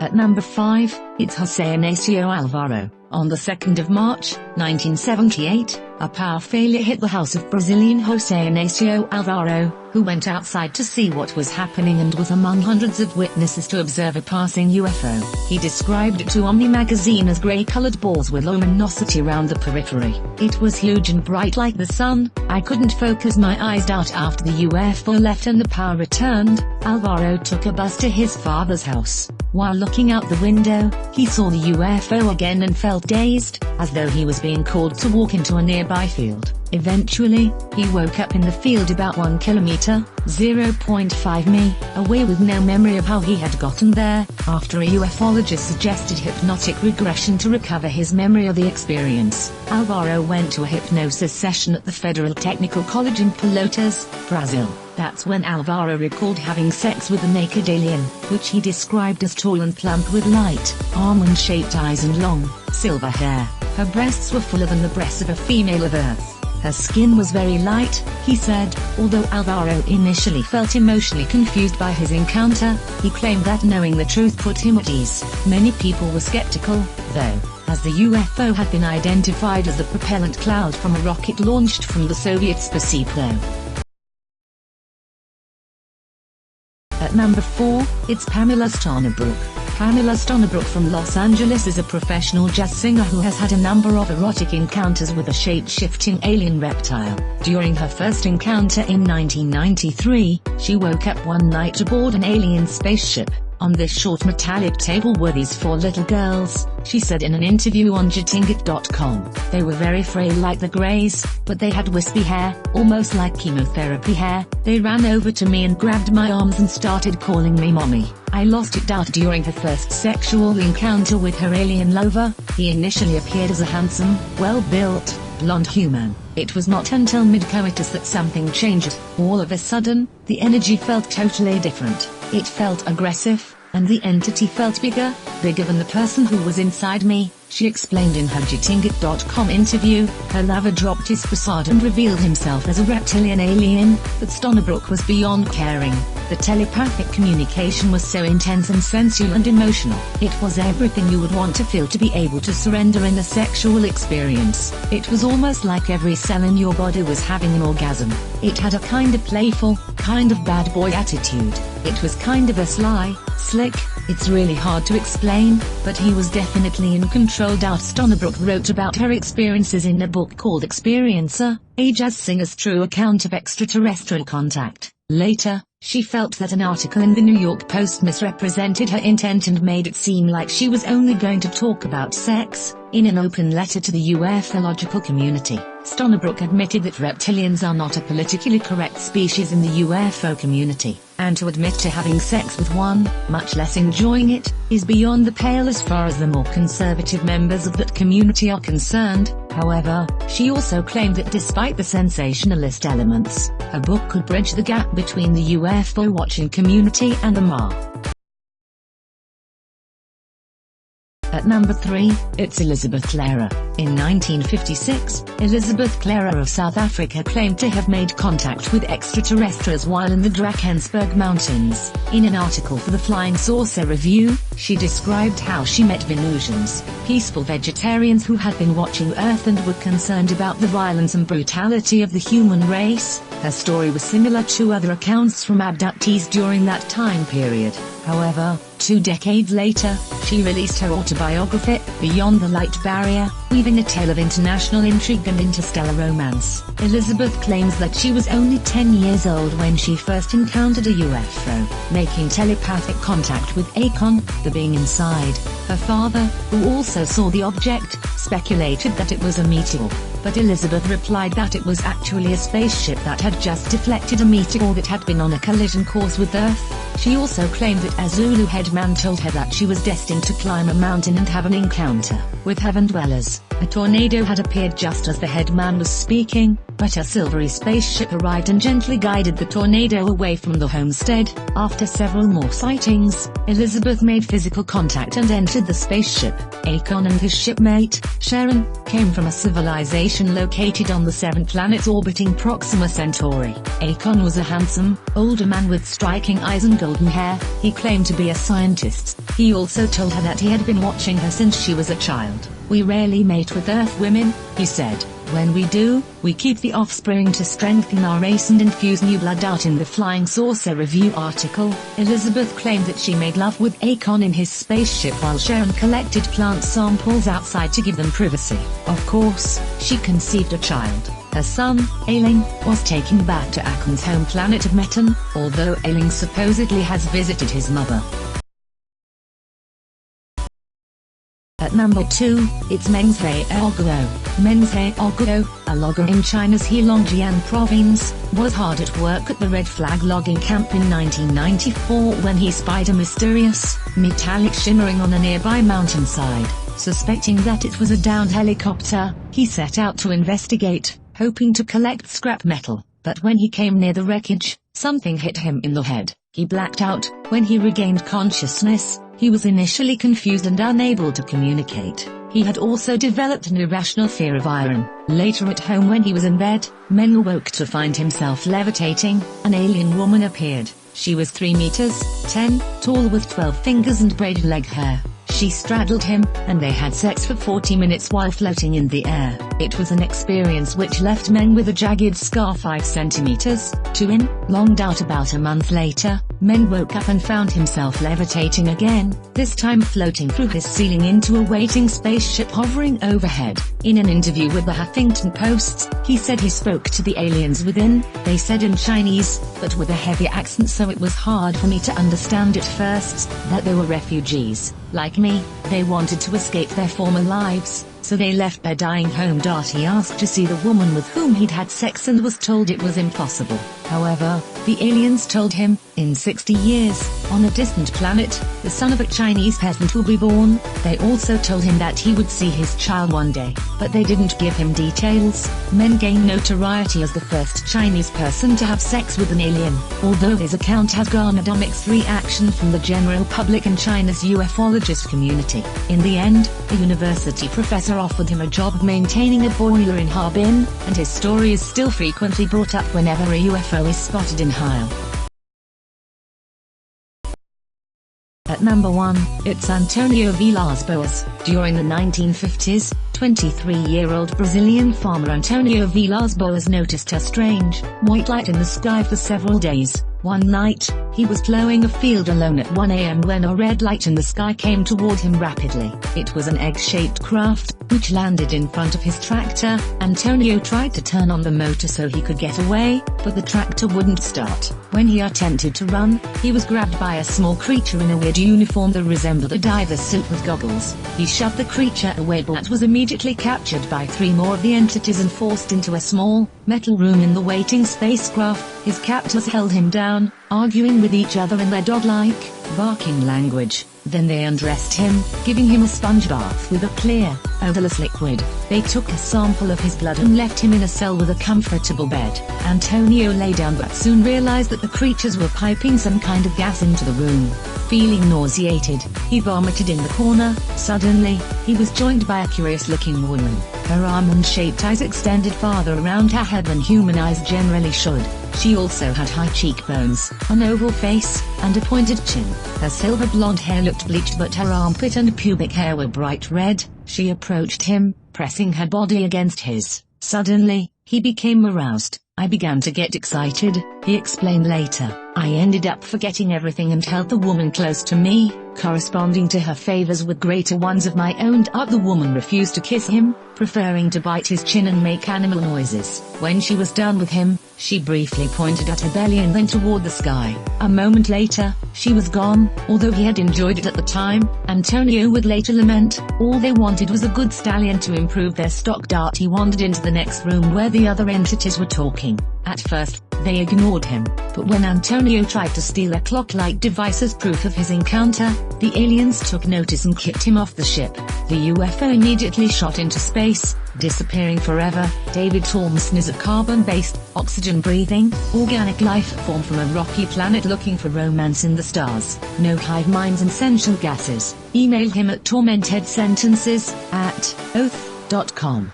At number 5, it's José Ignacio Alvaro. On the 2nd of March, 1978, a power failure hit the house of Brazilian José Ignacio Alvaro, who went outside to see what was happening and was among hundreds of witnesses to observe a passing UFO. He described it to Omni magazine as grey-colored balls with luminosity around the periphery. It was huge and bright like the sun. I couldn't focus my eyes out after the UFO left and the power returned. Alvaro took a bus to his father's house. While looking out the window, he saw the UFO again and felt dazed, as though he was being called to walk into a nearby field. Eventually, he woke up in the field about 1 kilometer, 0.5 mi, away with no memory of how he had gotten there, after a ufologist suggested hypnotic regression to recover his memory of the experience. Alvaro went to a hypnosis session at the Federal Technical College in Pelotas, Brazil. That's when Alvaro recalled having sex with a naked alien, which he described as tall and plump with light, almond-shaped eyes and long, silver hair. Her breasts were fuller than the breasts of a female of Earth. Her skin was very light, he said. Although Alvaro initially felt emotionally confused by his encounter, he claimed that knowing the truth put him at ease. Many people were skeptical, though, as the UFO had been identified as the propellant cloud from a rocket launched from the Soviet Spacecraft. At number 4, it's Pamela Stonebrook. Pamela Stonebrook from Los Angeles is a professional jazz singer who has had a number of erotic encounters with a shape-shifting alien reptile. During her first encounter in 1993, she woke up one night aboard an alien spaceship. On this short metallic table were these 4 little girls, she said in an interview on jinn.com. They were very frail like the Greys, but they had wispy hair, almost like chemotherapy hair. They ran over to me and grabbed my arms and started calling me mommy. I lost it out during her first sexual encounter with her alien lover. He initially appeared as a handsome, well-built, blonde human. It was not until mid-coitus that something changed. All of a sudden, the energy felt totally different. It felt aggressive, and the entity felt bigger than the person who was inside me, she explained in her jinn.com interview. Her lover dropped his facade and revealed himself as a reptilian alien, but Stonebrook was beyond caring. The telepathic communication was so intense and sensual and emotional. It was everything you would want to feel to be able to surrender in a sexual experience. It was almost like every cell in your body was having an orgasm. It had a kind of playful, kind of bad boy attitude. It was kind of a sly, slick, it's really hard to explain, but he was definitely in control. Stonebrook wrote about her experiences in a book called Experiencer, a jazz singer's true account of extraterrestrial contact. Later, she felt that an article in the New York Post misrepresented her intent and made it seem like she was only going to talk about sex. In an open letter to the ufological community, Stonebrook admitted that reptilians are not a politically correct species in the UFO community, and to admit to having sex with one, much less enjoying it, is beyond the pale as far as the more conservative members of that community are concerned. However, she also claimed that despite the sensationalist elements, her book could bridge the gap between the UFO watching community and the Ma. At number 3, it's Elizabeth Clara. In 1956, Elizabeth Clara of South Africa claimed to have made contact with extraterrestrials while in the Drakensberg Mountains. In an article for the Flying Saucer Review, she described how she met Venusians, peaceful vegetarians who had been watching Earth and were concerned about the violence and brutality of the human race. Her story was similar to other accounts from abductees during that time period. However, 2 decades later, she released her autobiography, Beyond the Light Barrier, weaving a tale of international intrigue and interstellar romance. Elizabeth claims that she was only 10 years old when she first encountered a UFO, making telepathic contact with Akon, the being inside. Her father, who also saw the object, speculated that it was a meteor, but Elizabeth replied that it was actually a spaceship that had just deflected a meteor that had been on a collision course with Earth. She also claimed that a Zulu headman told her that she was destined to climb a mountain and have an encounter with heaven dwellers. A tornado had appeared just as the headman was speaking, but a silvery spaceship arrived and gently guided the tornado away from the homestead. After several more sightings, Elizabeth made physical contact and entered the spaceship. Akon and his shipmate, Sharon, came from a civilization located on the seventh planet orbiting Proxima Centauri. Akon was a handsome, older man with striking eyes and golden hair. He claimed to be a scientist. He also told her that he had been watching her since she was a child. "We rarely mate with Earth women," he said. "When we do, we keep the offspring to strengthen our race and infuse new blood." Out in the Flying Saucer Review article, Elizabeth claimed that she made love with Akon in his spaceship while Sharon collected plant samples outside to give them privacy. Of course, she conceived a child. Her son, Ailing, was taken back to Akon's home planet of Meton, although Ailing supposedly has visited his mother. At number 2, it's Menghe Oguo. Menghe Oguo, a logger in China's Heilongjiang province, was hard at work at the Red Flag logging camp in 1994 when he spied a mysterious, metallic shimmering on a nearby mountainside. Suspecting that it was a downed helicopter, he set out to investigate, hoping to collect scrap metal. But when he came near the wreckage, something hit him in the head. He blacked out. When he regained consciousness, he was initially confused and unable to communicate. He had also developed an irrational fear of iron. Later at home when he was in bed, Meng awoke to find himself levitating. An alien woman appeared. She was 3 meters, 10, tall with 12 fingers and braided leg hair. She straddled him, and they had sex for 40 minutes while floating in the air. It was an experience which left Meng with a jagged scar 5 centimeters, 2 in, long. About a month later, Meng woke up and found himself levitating again, this time floating through his ceiling into a waiting spaceship hovering overhead. In an interview with the Huffington Post, he said he spoke to the aliens within. They said in Chinese, but with a heavy accent, so it was hard for me to understand at first, that they were refugees. Like me, they wanted to escape their former lives, so they left their dying home. He asked to see the woman with whom he'd had sex and was told it was impossible. However, the aliens told him, in 60 years, on a distant planet, the son of a Chinese peasant will be born. They also told him that he would see his child one day, but they didn't give him details. Meng gained notoriety as the first Chinese person to have sex with an alien, although his account has garnered a mixed reaction from the general public and China's ufologist community. In the end, a university professor offered him a job maintaining a boiler in Harbin, and his story is still frequently brought up whenever a UFO is spotted in Hail. At number 1, it's Antonio Vilas Boas. During the 1950s, 23-year-old Brazilian farmer Antonio Vilas Boas noticed a strange, white light in the sky for several days. One night, he was plowing a field alone at 1 a.m. when a red light in the sky came toward him rapidly. It was an egg-shaped craft, which landed in front of his tractor. Antonio tried to turn on the motor so he could get away, but the tractor wouldn't start. When he attempted to run, he was grabbed by a small creature in a weird uniform that resembled a diver's suit with goggles. He shoved the creature away but was immediately captured by 3 more of the entities and forced into a small, metal room in the waiting spacecraft. His captors held him down, arguing with each other in their dog-like, barking language. Then they undressed him, giving him a sponge bath with a clear, odorless liquid. They took a sample of his blood and left him in a cell with a comfortable bed. Antonio lay down but soon realized that the creatures were piping some kind of gas into the room. Feeling nauseated, he vomited in the corner. Suddenly, he was joined by a curious-looking woman. Her almond-shaped eyes extended farther around her head than human eyes generally should. She also had high cheekbones, an oval face, and a pointed chin. Her silver blonde hair looked bleached but her armpit and pubic hair were bright red. She approached him, pressing her body against his. Suddenly, he became aroused. "I began to get excited," he explained later. "I ended up forgetting everything and held the woman close to me, corresponding to her favors with greater ones of my own." The woman refused to kiss him, preferring to bite his chin and make animal noises. When she was done with him, she briefly pointed at her belly and then toward the sky. A moment later, she was gone. Although he had enjoyed it at the time, Antonio would later lament, all they wanted was a good stallion to improve their stock. He wandered into the next room where the other entities were talking. At first, they ignored him, but when Antonio tried to steal a clock-like device as proof of his encounter, the aliens took notice and kicked him off the ship. The UFO immediately shot into space, disappearing forever. David Thompson is a carbon-based, oxygen-breathing, organic life form from a rocky planet looking for romance in the stars. No hive minds and sentient gases. Email him at tormentedsentences@oath.com.